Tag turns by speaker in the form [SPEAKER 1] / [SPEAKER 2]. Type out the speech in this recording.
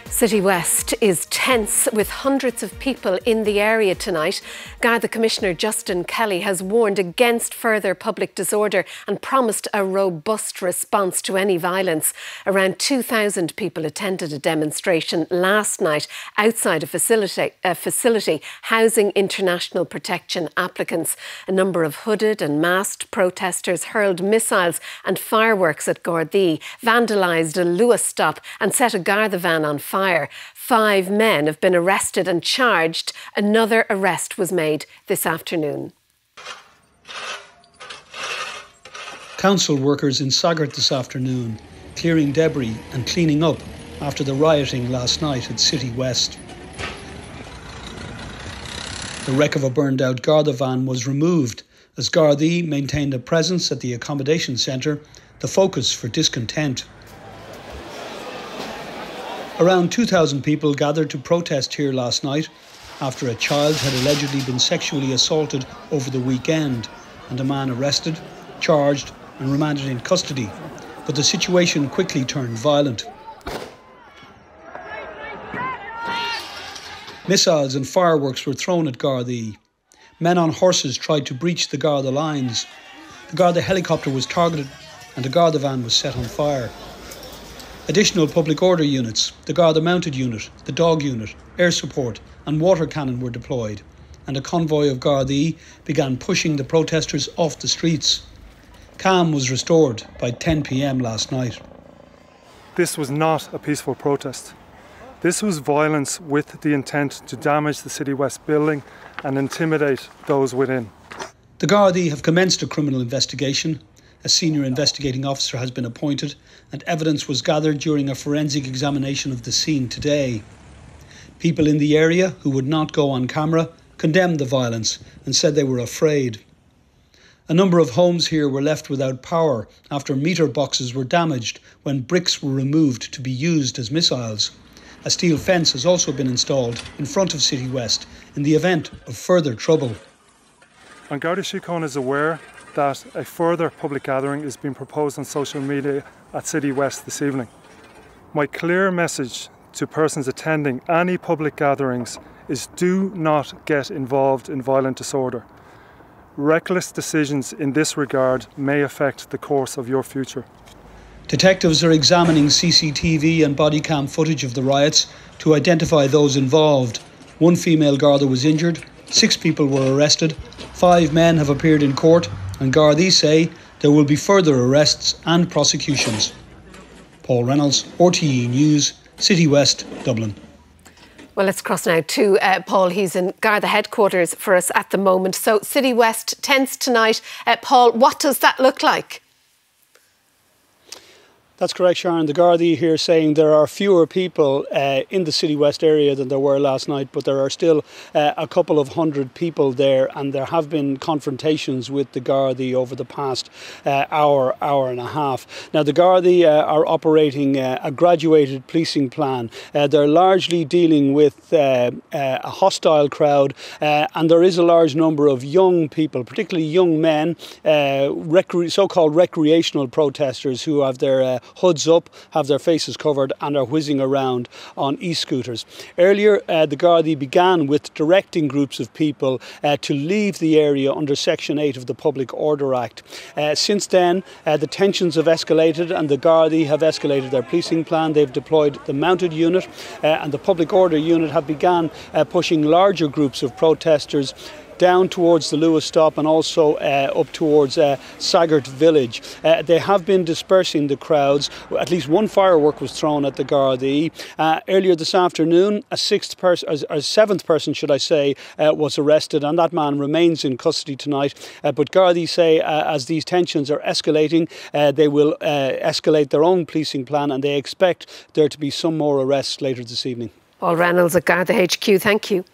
[SPEAKER 1] Citywest is tense with hundreds of people in the area tonight. Garda Commissioner Justin Kelly has warned against further public disorder and promised a robust response to any violence. Around 2,000 people attended a demonstration last night outside a facility housing international protection applicants. A number of hooded and masked protesters hurled missiles and fireworks at Gardaí, vandalised a Luas stop and set a Garda van on fire. 5 men have been arrested and charged. Another arrest was made this afternoon.
[SPEAKER 2] Council workers in Sagart this afternoon, clearing debris and cleaning up after the rioting last night at Citywest. The wreck of a burned out Garda van was removed as Gardaí maintained a presence at the accommodation centre, the focus for discontent. Around 2,000 people gathered to protest here last night after a child had allegedly been sexually assaulted over the weekend and a man arrested, charged and remanded in custody. But the situation quickly turned violent. Missiles and fireworks were thrown at Gardaí. Men on horses tried to breach the Garda lines. The Garda helicopter was targeted and the Garda van was set on fire. Additional public order units, the Garda mounted unit, the dog unit, air support and water cannon were deployed, and a convoy of Gardaí began pushing the protesters off the streets. Calm was restored by 10 p.m. last night.
[SPEAKER 3] This was not a peaceful protest. This was violence with the intent to damage the Citywest building and intimidate those within.
[SPEAKER 2] The Gardaí have commenced a criminal investigation. A senior investigating officer has been appointed and evidence was gathered during a forensic examination of the scene today. People in the area who would not go on camera condemned the violence and said they were afraid. A number of homes here were left without power after meter boxes were damaged when bricks were removed to be used as missiles. A steel fence has also been installed in front of Citywest in the event of further trouble.
[SPEAKER 3] And Garda Síochána is aware that a further public gathering is being proposed on social media at Citywest this evening. My clear message to persons attending any public gatherings is do not get involved in violent disorder. Reckless decisions in this regard may affect the course of your future.
[SPEAKER 2] Detectives are examining CCTV and body cam footage of the riots to identify those involved. 1 female Garda was injured, 6 people were arrested, 5 men have appeared in court, and Gardaí say there will be further arrests and prosecutions. Paul Reynolds, RTE News, Citywest, Dublin.
[SPEAKER 1] Well, let's cross now to Paul. He's in Garda headquarters for us at the moment. So Citywest tense tonight. Paul, what does that look like?
[SPEAKER 2] That's correct, Sharon. The Gardaí here saying there are fewer people in the Citywest area than there were last night, but there are still a couple of hundred people there, and there have been confrontations with the Gardaí over the past hour and a half. Now, the Gardaí are operating a graduated policing plan. They're largely dealing with a hostile crowd, and there is a large number of young people, particularly young men, so-called recreational protesters who have their hoods up, have their faces covered and are whizzing around on e-scooters. Earlier, the Gardaí began with directing groups of people to leave the area under Section 8 of the Public Order Act. Since then, the tensions have escalated and the Gardaí have escalated their policing plan. They've deployed the mounted unit and the Public Order unit have begun pushing larger groups of protesters down towards the Luas stop and also up towards Sagart village. They have been dispersing the crowds. At least 1 firework was thrown at the Gardaí. Earlier this afternoon, a 7th person, should I say, was arrested, and that man remains in custody tonight. But Gardaí say as these tensions are escalating, they will escalate their own policing plan, and they expect there to be some more arrests later this evening.
[SPEAKER 1] Paul Reynolds at Garda HQ, thank you.